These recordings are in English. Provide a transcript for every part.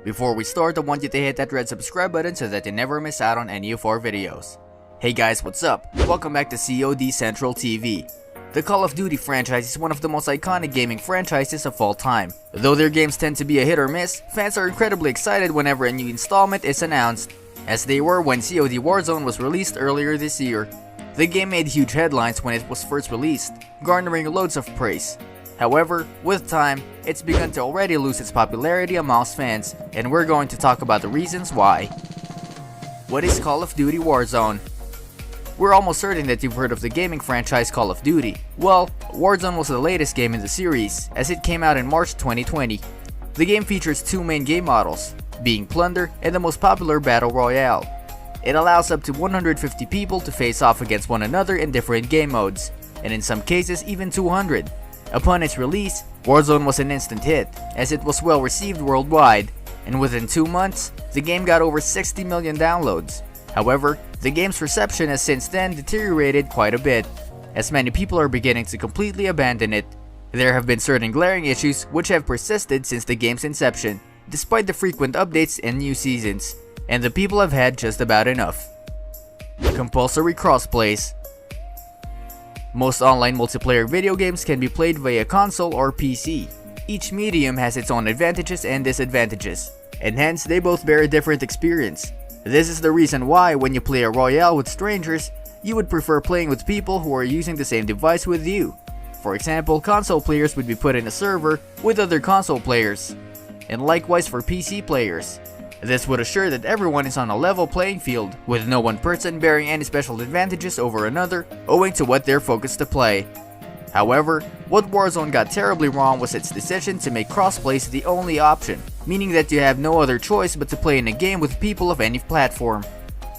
Before we start, I want you to hit that red subscribe button so that you never miss out on any of our videos. Hey guys, what's up? Welcome back to COD Central TV. The Call of Duty franchise is one of the most iconic gaming franchises of all time. Though their games tend to be a hit or miss, fans are incredibly excited whenever a new installment is announced, as they were when CoD Warzone was released earlier this year. The game made huge headlines when it was first released, garnering loads of praise. However, with time, it's begun to already lose its popularity amongst fans, and we're going to talk about the reasons why. What is Call of Duty Warzone? We're almost certain that you've heard of the gaming franchise Call of Duty. Well, Warzone was the latest game in the series, as it came out in March 2020. The game features two main game models, being Plunder and the most popular Battle Royale. It allows up to 150 people to face off against one another in different game modes, and in some cases even 200. Upon its release, Warzone was an instant hit, as it was well received worldwide, and within 2 months, the game got over 60 million downloads. However, the game's reception has since then deteriorated quite a bit, as many people are beginning to completely abandon it. There have been certain glaring issues which have persisted since the game's inception, despite the frequent updates and new seasons, and the people have had just about enough. Compulsory crossplays. Most online multiplayer video games can be played via console or PC. Each medium has its own advantages and disadvantages, and hence they both bear a different experience. This is the reason why when you play a Royale with strangers, you would prefer playing with people who are using the same device with you. For example, console players would be put in a server with other console players, and likewise for PC players. This would assure that everyone is on a level playing field, with no one person bearing any special advantages over another, owing to what they're focused to play. However, what Warzone got terribly wrong was its decision to make crossplays the only option, meaning that you have no other choice but to play in a game with people of any platform.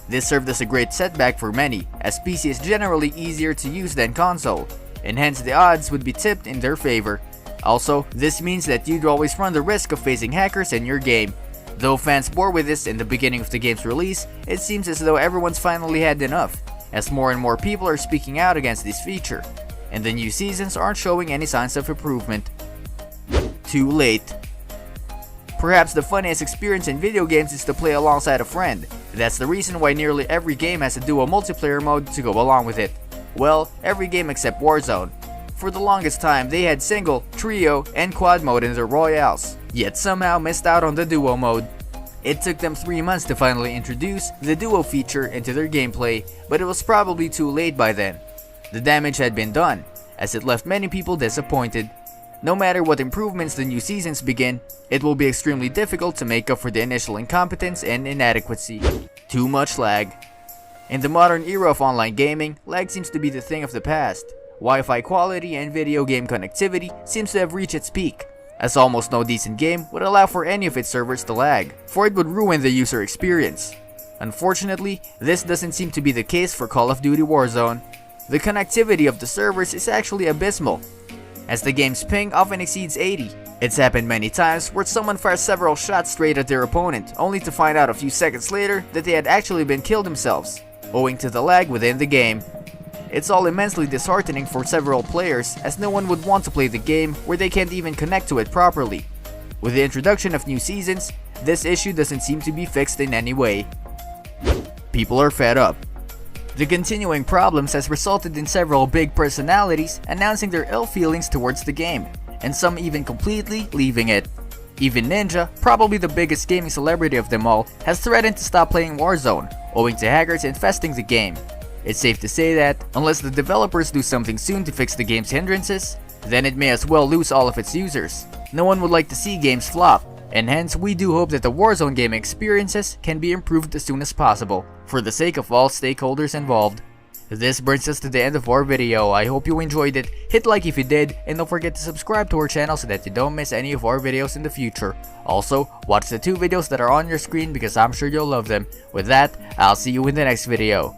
This served as a great setback for many, as PC is generally easier to use than console, and hence the odds would be tipped in their favor. Also, this means that you'd always run the risk of facing hackers in your game. Though fans bore with this in the beginning of the game's release, it seems as though everyone's finally had enough, as more and more people are speaking out against this feature, and the new seasons aren't showing any signs of improvement. Too late. Perhaps the funniest experience in video games is to play alongside a friend. That's the reason why nearly every game has a duo multiplayer mode to go along with it. Well, every game except Warzone. For the longest time, they had single, trio, and quad mode in their Royales, yet somehow missed out on the duo mode. It took them 3 months to finally introduce the duo feature into their gameplay, but it was probably too late by then. The damage had been done, as it left many people disappointed. No matter what improvements the new seasons begin, it will be extremely difficult to make up for the initial incompetence and inadequacy. Too much lag. In the modern era of online gaming, lag seems to be the thing of the past. Wi-Fi quality and video game connectivity seems to have reached its peak, as almost no decent game would allow for any of its servers to lag, for it would ruin the user experience. Unfortunately, this doesn't seem to be the case for Call of Duty Warzone. The connectivity of the servers is actually abysmal, as the game's ping often exceeds 80. It's happened many times where someone fires several shots straight at their opponent, only to find out a few seconds later that they had actually been killed themselves, owing to the lag within the game. It's all immensely disheartening for several players, as no one would want to play the game where they can't even connect to it properly. With the introduction of new seasons, this issue doesn't seem to be fixed in any way. People are fed up. The continuing problems has resulted in several big personalities announcing their ill feelings towards the game, and some even completely leaving it. Even Ninja, probably the biggest gaming celebrity of them all, has threatened to stop playing Warzone, owing to hackers infesting the game. It's safe to say that, unless the developers do something soon to fix the game's hindrances, then it may as well lose all of its users. No one would like to see games flop, and hence we do hope that the Warzone gaming experiences can be improved as soon as possible, for the sake of all stakeholders involved. This brings us to the end of our video. I hope you enjoyed it. Hit like if you did, and don't forget to subscribe to our channel so that you don't miss any of our videos in the future. Also, watch the 2 videos that are on your screen because I'm sure you'll love them. With that, I'll see you in the next video.